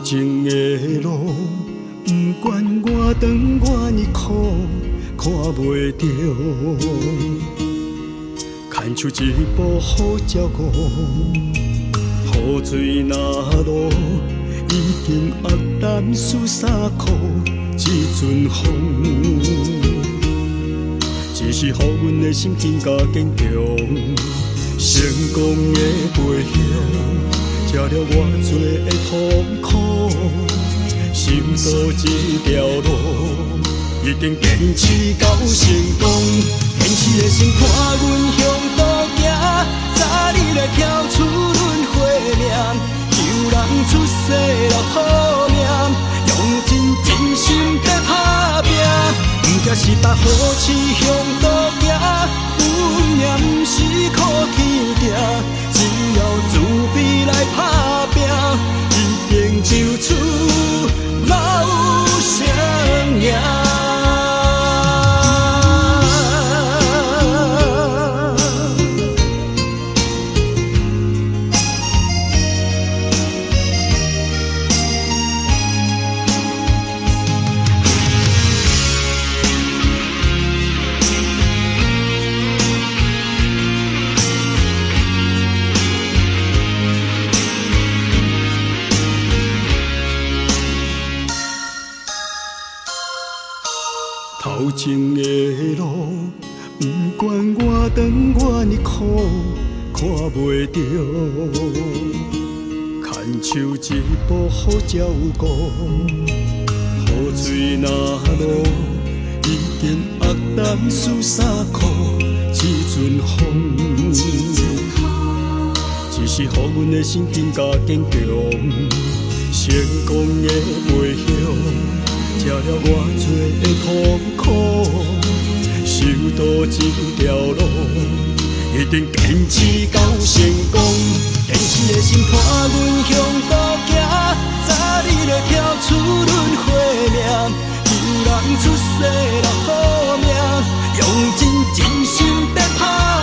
前的路，不管我长我呢苦，看袂着，牵手一步好照顾，雨水若落，已经压淡输衫裤，一阵风，只是予阮的心更加坚强，成功的背后。吃了偌多的痛苦，想到这条路，一定坚持到成功。坚持的心伴阮向倒行，早日来跳出轮回命，救人出世落好命，用尽真心在打拼，不惊失败，好志向倒行，运命不是靠天定。只要自卑来打拼，一定救出老生命。头前的路，不管我长我呢苦，看袂着，牵手一步好照顾，雨水若落，已经压淡输衫裤，一阵风，只是予阮的心更加坚强，成功的背后。吃了偌多的痛苦，守到这条路，一定坚持到成功。坚持的心伴阮向倒行，早日来跳出轮回命，救人出世落好命，用尽真心在打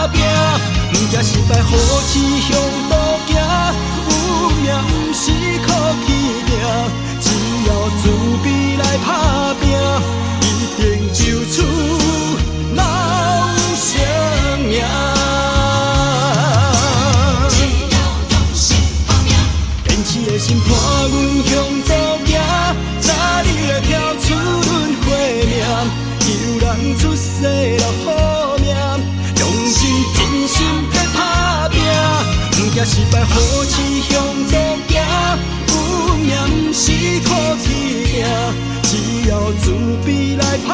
拼，不惊失败，好志向倒行，运命不是靠天定。只要自卑来打拼，一定救出老生命。只要用心打拼，坚持的心伴阮向倒行，早日来跳出轮回命，救人出世落好命，用尽真心在打拼，不惊失败，好志向倒行。运命不是靠天定，只要自卑来打。